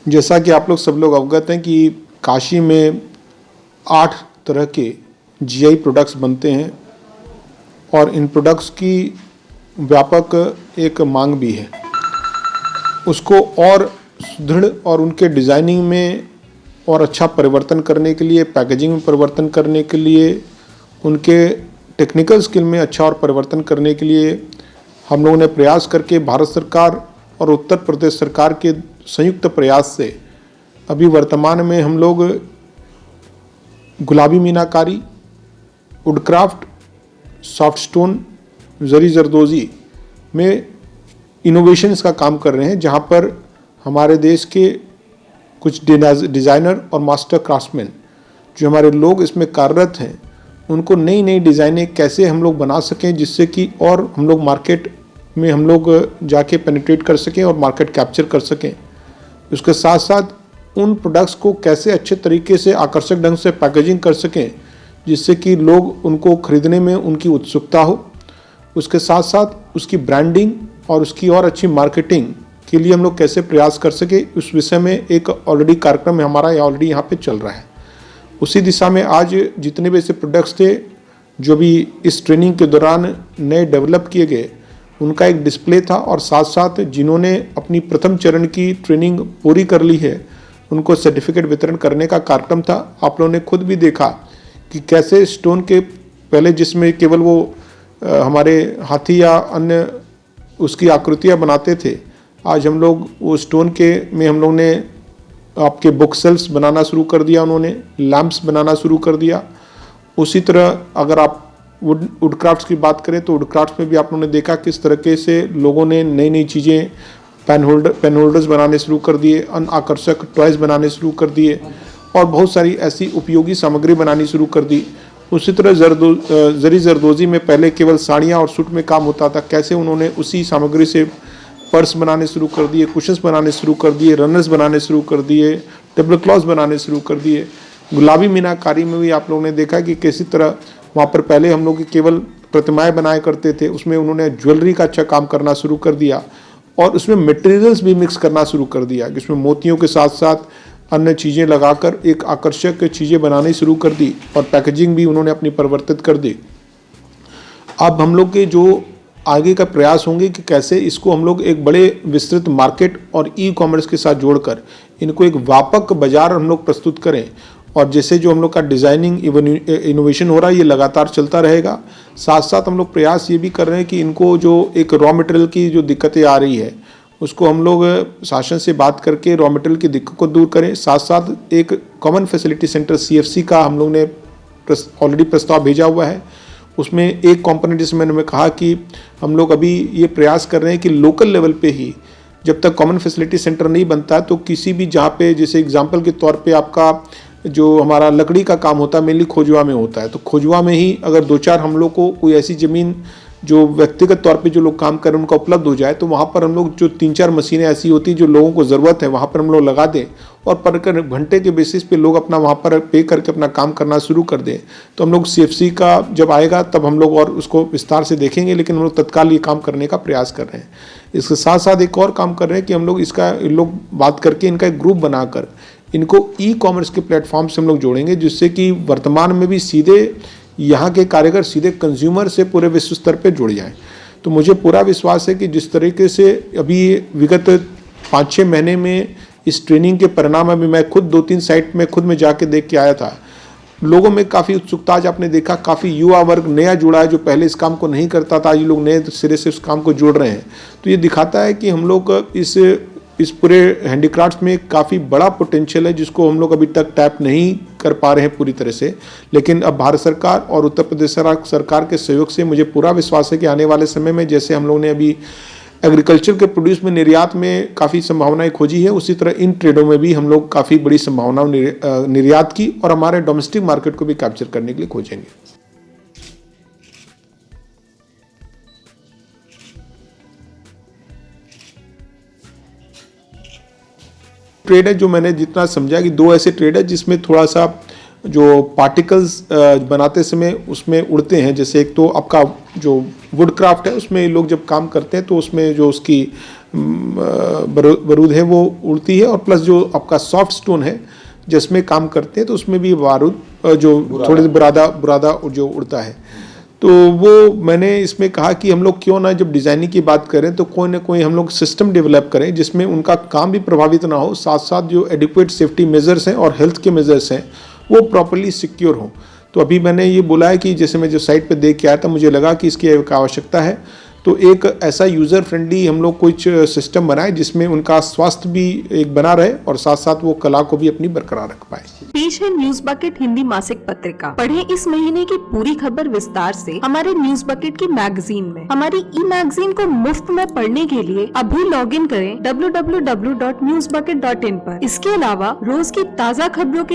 जैसा कि आप लोग सब लोग अवगत हैं कि काशी में 8 तरह के जीआई प्रोडक्ट्स बनते हैं और इन प्रोडक्ट्स की व्यापक एक मांग भी है। उसको और सुदृढ़ और उनके डिज़ाइनिंग में और अच्छा परिवर्तन करने के लिए, पैकेजिंग में परिवर्तन करने के लिए, उनके टेक्निकल स्किल में अच्छा और परिवर्तन करने के लिए हम लोगों ने प्रयास करके भारत सरकार और उत्तर प्रदेश सरकार के संयुक्त प्रयास से अभी वर्तमान में हम लोग गुलाबी मीनाकारी, वुडक्राफ्ट, सॉफ्ट स्टोन, जरी जरदोजी में इनोवेशंस का काम कर रहे हैं, जहां पर हमारे देश के कुछ डिज़ाइनर और मास्टर क्राफ्ट्समैन जो हमारे लोग इसमें कार्यरत हैं, उनको नई नई डिज़ाइनें कैसे हम लोग बना सकें जिससे कि और हम लोग मार्केट में हम लोग जाके पेनिट्रेट कर सकें और मार्केट कैप्चर कर सकें। उसके साथ साथ उन प्रोडक्ट्स को कैसे अच्छे तरीके से आकर्षक ढंग से पैकेजिंग कर सकें जिससे कि लोग उनको खरीदने में उनकी उत्सुकता हो। उसके साथ साथ उसकी ब्रांडिंग और उसकी और अच्छी मार्केटिंग के लिए हम लोग कैसे प्रयास कर सके, उस विषय में एक ऑलरेडी कार्यक्रम हमारा ऑलरेडी यहाँ पे चल रहा है। उसी दिशा में आज जितने भी ऐसे प्रोडक्ट्स थे जो भी इस ट्रेनिंग के दौरान नए डेवलप किए गए, उनका एक डिस्प्ले था और साथ साथ जिन्होंने अपनी प्रथम चरण की ट्रेनिंग पूरी कर ली है उनको सर्टिफिकेट वितरण करने का कार्यक्रम था। आप लोगों ने खुद भी देखा कि कैसे स्टोन के पहले जिसमें केवल वो हमारे हाथी या अन्य उसकी आकृतियाँ बनाते थे, आज हम लोग वो स्टोन के में हम लोग ने आपके बुक सेल्स बनाना शुरू कर दिया, उन्होंने लैंप्स बनाना शुरू कर दिया। उसी तरह अगर आप वुडक्राफ्ट्स की बात करें तो वुडक्राफ्ट्स में भी आप लोगों ने देखा किस तरीके से लोगों ने नई नई चीज़ें पेन होल्डर्स बनाने शुरू कर दिए, आकर्षक टॉयज़ बनाने शुरू कर दिए और बहुत सारी ऐसी उपयोगी सामग्री बनानी शुरू कर दी। उसी तरह जरी जरदोजी में पहले केवल साड़ियाँ और सूट में काम होता था, कैसे उन्होंने उसी सामग्री से पर्स बनाने शुरू कर दिए, कुशन्स बनाने शुरू कर दिए, रनर्स बनाने शुरू कर दिए, टेबल क्लॉथ्स बनाने शुरू कर दिए। गुलाबी मीनाकारी में भी आप लोगों ने देखा कि किसी तरह वहाँ पर पहले हम लोग केवल प्रतिमाएं बनाया करते थे, उसमें उन्होंने ज्वेलरी का अच्छा काम करना शुरू कर दिया और उसमें मटेरियल्स भी मिक्स करना शुरू कर दिया, जिसमें मोतियों के साथ साथ अन्य चीज़ें लगाकर एक आकर्षक चीज़ें बनानी शुरू कर दी और पैकेजिंग भी उन्होंने अपनी परिवर्तित कर दी। अब हम लोग के जो आगे का प्रयास होंगे कि कैसे इसको हम लोग एक बड़े विस्तृत मार्केट और ई कॉमर्स के साथ जोड़कर इनको एक व्यापक बाजार हम लोग प्रस्तुत करें। और जैसे जो हम लोग का डिज़ाइनिंग इनोवेशन हो रहा है ये लगातार चलता रहेगा। साथ साथ हम लोग प्रयास ये भी कर रहे हैं कि इनको जो एक रॉ मटेरियल की जो दिक्कतें आ रही है उसको हम लोग शासन से बात करके रॉ मटेरियल की दिक्कत को दूर करें। साथ साथ एक कॉमन फैसिलिटी सेंटर CFC का हम लोग ने ऑलरेडी प्रस्ताव भेजा हुआ है। उसमें एक कॉम्पोनेंट जिसमें मैंने कहा कि हम लोग अभी ये प्रयास कर रहे हैं कि लोकल लेवल पे ही जब तक कॉमन फैसिलिटी सेंटर नहीं बनता है तो किसी भी जहाँ पे जैसे एग्जांपल के तौर पे आपका जो हमारा लकड़ी का काम होता है मेनली खोजुआ में होता है, तो खोजुआ में ही अगर 2-4 हम लोग को कोई ऐसी ज़मीन जो व्यक्तिगत तौर पे जो लोग काम कर रहे हैं उनका उपलब्ध हो जाए तो वहाँ पर हम लोग जो 3-4 मशीनें ऐसी होती जो लोगों को ज़रूरत है वहाँ पर हम लोग लगा दें और पर घंटे के बेसिस पे लोग अपना वहाँ पर पे करके अपना काम करना शुरू कर दें। तो हम लोग CFC का जब आएगा तब हम लोग और उसको विस्तार से देखेंगे, लेकिन हम लोग तत्काल ये काम करने का प्रयास कर रहे हैं। इसके साथ साथ एक और काम कर रहे हैं कि हम लोग इसका लोग बात करके इनका एक ग्रुप बनाकर इनको ई कॉमर्स के प्लेटफॉर्म से हम लोग जोड़ेंगे, जिससे कि वर्तमान में भी सीधे यहाँ के कारीगर सीधे कंज्यूमर से पूरे विश्व स्तर पे जुड़ जाएं। तो मुझे पूरा विश्वास है कि जिस तरीके से अभी विगत 5-6 महीने में इस ट्रेनिंग के परिणाम अभी मैं खुद 2-3 साइट में खुद में जाके देख के आया था, लोगों में काफ़ी उत्सुकता आज आपने देखा, काफ़ी युवा वर्ग नया जुड़ा है जो पहले इस काम को नहीं करता था, आज ये लोग नए सिरे से उस काम को जोड़ रहे हैं। तो ये दिखाता है कि हम लोग इस पूरे हैंडीक्राफ्ट्स में काफ़ी बड़ा पोटेंशियल है जिसको हम लोग अभी तक टैप नहीं कर पा रहे हैं पूरी तरह से। लेकिन अब भारत सरकार और उत्तर प्रदेश सरकार के सहयोग से मुझे पूरा विश्वास है कि आने वाले समय में जैसे हम लोग ने अभी एग्रीकल्चर के प्रोड्यूस में निर्यात में काफ़ी संभावनाएं खोजी है, उसी तरह इन ट्रेडों में भी हम लोग काफ़ी बड़ी संभावनाओं निर्यात की और हमारे डोमेस्टिक मार्केट को भी कैप्चर करने के लिए खोजेंगे। ट्रेड है जो मैंने जितना समझा कि 2 ऐसे ट्रेड है जिसमें थोड़ा सा जो पार्टिकल्स बनाते समय उसमें उड़ते हैं। जैसे एक तो आपका जो वुड क्राफ्ट है उसमें लोग जब काम करते हैं तो उसमें जो उसकी बारूद है वो उड़ती है, और प्लस जो आपका सॉफ्ट स्टोन है जिसमें काम करते हैं तो उसमें भी बारूद जो थोड़े बुरादा जो उड़ता है। तो वो मैंने इसमें कहा कि हम लोग क्यों ना जब डिज़ाइनिंग की बात करें तो कोई ना कोई हम लोग सिस्टम डेवलप करें जिसमें उनका काम भी प्रभावित ना हो, साथ साथ जो एडिक्वेट सेफ्टी मेजर्स हैं और हेल्थ के मेजर्स हैं वो प्रॉपर्ली सिक्योर हों। तो अभी मैंने ये बोला है कि जैसे मैं जो साइट पे देख के आया था मुझे लगा कि इसकी एक आवश्यकता है, तो एक ऐसा यूज़र फ्रेंडली हम लोग कुछ सिस्टम बनाए जिसमें उनका स्वास्थ्य भी एक बना रहे और साथ साथ वो कला को भी अपनी बरकरार रख पाए। पेश है न्यूज बकेट हिंदी मासिक पत्रिका। पढ़ें इस महीने की पूरी खबर विस्तार से हमारे न्यूज बकेट की मैगजीन में। हमारी ई मैगजीन को मुफ्त में पढ़ने के लिए अभी लॉगिन करें www.newsbucket.in पर। इसके अलावा रोज की ताज़ा खबरों के